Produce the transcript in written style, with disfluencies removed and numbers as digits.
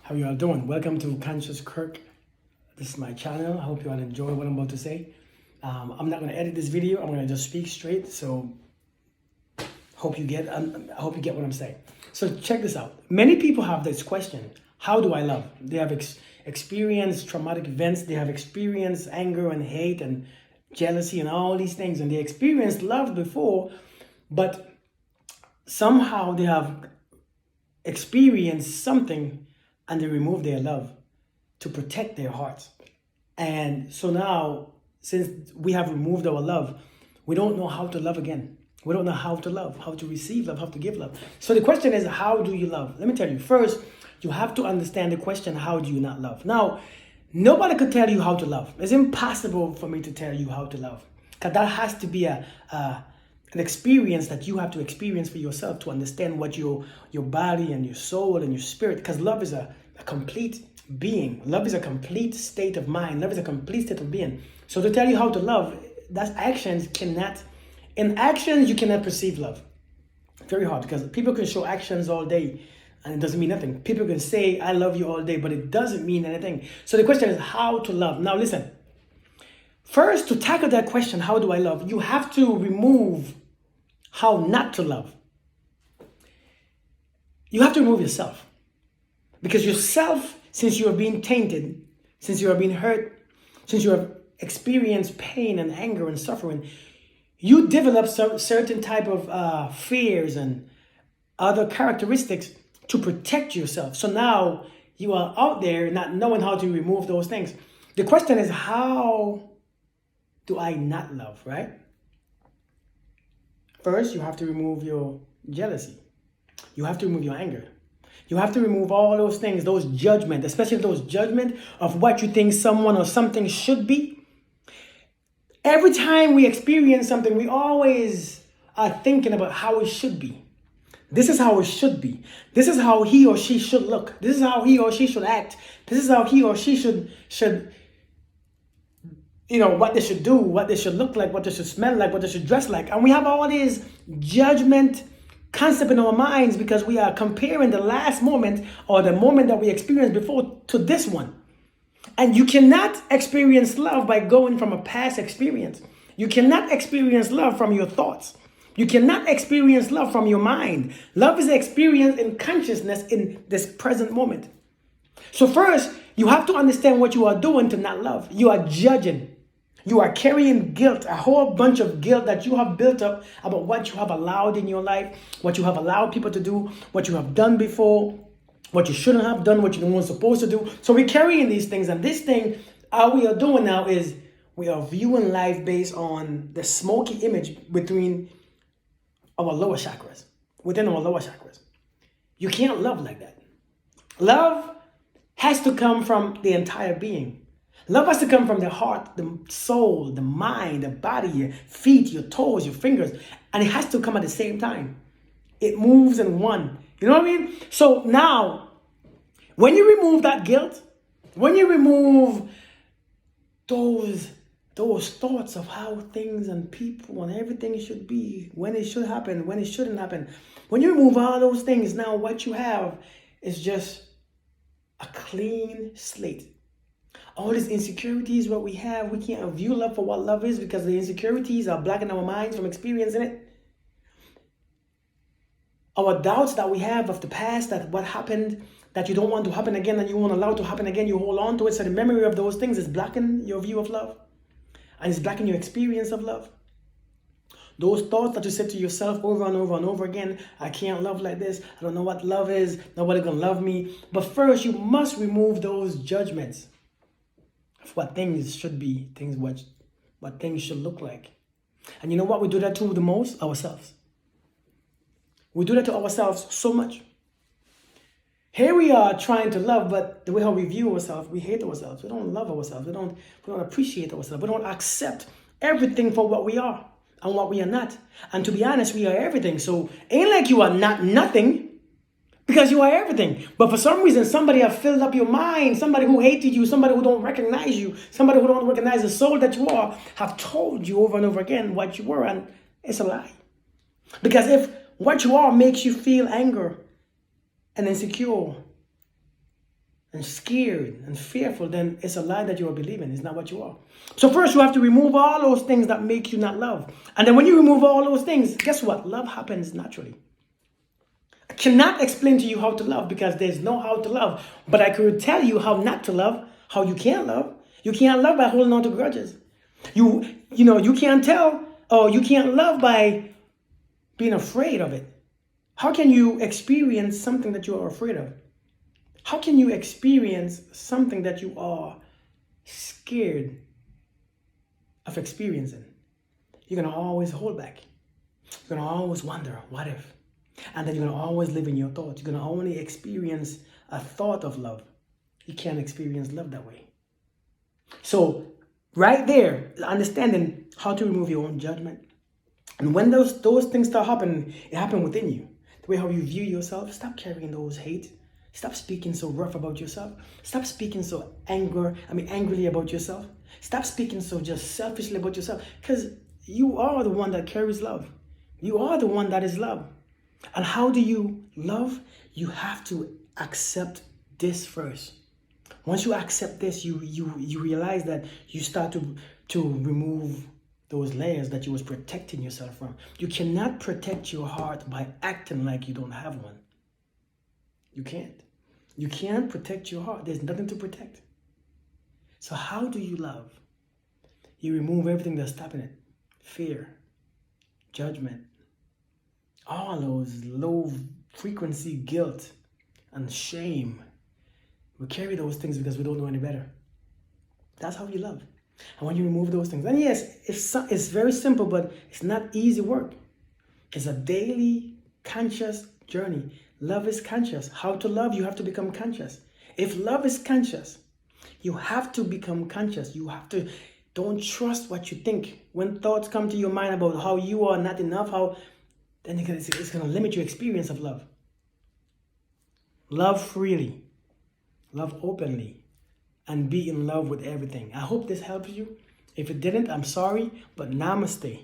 How you all doing? Welcome to Conscious Kirk. This is my channel. I hope you all enjoy what I'm about to say. I'm not going to edit this video. I'm going to just speak straight. So I hope you get what I'm saying. So check this out. Many people have this question: how do I love? They have experienced traumatic events. They have experienced anger and hate and jealousy and all these things, and they experienced love before, but somehow they have experienced something and they remove their love to protect their hearts. And so now, since we have removed our love, we don't know how to love again. We don't know how to love, how to receive love, how to give love. So the question is, how do you love? Let me tell you, first, you have to understand the question, how do you not love? Now, nobody could tell you how to love. It's impossible for me to tell you how to love, because that has to be an experience that you have to experience for yourself to understand what your body and your soul and your spirit, because love is a complete being. Love is a complete state of mind. Love is a complete state of being. So to tell you how to love, that's in actions you cannot perceive love. Very hard, because people can show actions all day and it doesn't mean nothing. People can say I love you all day, but it doesn't mean anything. So the question is how to love. Now listen, first, to tackle that question, how do I love, you have to remove how not to love. You have to remove yourself. Because yourself, since you are being tainted, since you are being hurt, since you have experienced pain and anger and suffering, you develop some certain type of fears and other characteristics to protect yourself. So now you are out there not knowing how to remove those things. The question is, how do I not love, right? First, you have to remove your jealousy. You have to remove your anger. You have to remove all those things, those judgment, especially those judgment of what you think someone or something should be. Every time we experience something, we always are thinking about how it should be. This is how it should be. This is how he or she should look. This is how he or she should act. This is how he or she should what they should do, what they should look like, what they should smell like, what they should dress like. And we have all these judgment concept in our minds because we are comparing the last moment or the moment that we experienced before to this one. And you cannot experience love by going from a past experience. You cannot experience love from your thoughts. You cannot experience love from your mind. Love is experienced in consciousness in this present moment. So first, you have to understand what you are doing to not love. You are judging. You are carrying guilt, a whole bunch of guilt that you have built up about what you have allowed in your life, what you have allowed people to do, what you have done before, what you shouldn't have done, what you weren't supposed to do. So we're carrying these things, and this thing, all we are doing now is we are viewing life based on the smoky image between our lower chakras, within our lower chakras. You can't love like that. Love has to come from the entire being. Love has to come from the heart, the soul, the mind, the body, your feet, your toes, your fingers. And it has to come at the same time. It moves in one. You know what I mean? So now, when you remove that guilt, when you remove those thoughts of how things and people and everything should be, when it should happen, when it shouldn't happen, when you remove all those things, now what you have is just a clean slate. All these insecurities, what we have, we can't view love for what love is because the insecurities are blocking our minds from experiencing it. Our doubts that we have of the past, that what happened, that you don't want to happen again, and you won't allow to happen again, you hold on to it. So the memory of those things is blocking your view of love. And it's blocking your experience of love. Those thoughts that you said to yourself over and over and over again, I can't love like this. I don't know what love is. Nobody's going to love me. But first, you must remove those judgments of what things should be, what things should look like. And you know what we do that to the most? Ourselves. We do that to ourselves so much. Here we are trying to love, but the way how we view ourselves, we hate ourselves. We don't love ourselves. We don't appreciate ourselves. We don't accept everything for what we are and what we are not. And to be honest, we are everything. So ain't like you are not nothing, because you are everything. But for some reason, somebody have filled up your mind. Somebody who hated you, somebody who don't recognize you, somebody who don't recognize the soul that you are, have told you over and over again what you were, and it's a lie. Because if what you are makes you feel anger and insecure and scared and fearful, then it's a lie that you are believing. It's not what you are. So first you have to remove all those things that make you not love. And then when you remove all those things, guess what? Love happens naturally. I cannot explain to you how to love because there's no how to love. But I could tell you how not to love, how you can't love. You can't love by holding on to grudges. You can't tell, or you can't love by being afraid of it. How can you experience something that you are afraid of? How can you experience something that you are scared of experiencing? You're going to always hold back. You're going to always wonder, what if? And then you're going to always live in your thoughts. You're going to only experience a thought of love. You can't experience love that way. So right there, understanding how to remove your own judgment. And when those things start happening, it happens within you. The way how you view yourself, stop carrying those hate. Stop speaking so rough about yourself. Stop speaking so angrily about yourself. Stop speaking so just selfishly about yourself. Because you are the one that carries love. You are the one that is love. And how do you love? You have to accept this first. Once you accept this, you realize that you start to remove those layers that you was protecting yourself from. You cannot protect your heart by acting like you don't have one. You can't. You can't protect your heart. There's nothing to protect. So how do you love? You remove everything that's stopping it. Fear, judgment, all those low frequency guilt and shame. We carry those things because we don't know any better. That's how you love. And when you remove those things, and yes, it's very simple, but it's not easy work. It's a daily conscious journey. Love is conscious. How to love, you have to become conscious. If love is conscious, you have to become conscious. You have to, don't trust what you think. When thoughts come to your mind about how you are not enough, then it's going to limit your experience of love. Love freely. Love openly. And be in love with everything. I hope this helps you. If it didn't, I'm sorry, but namaste.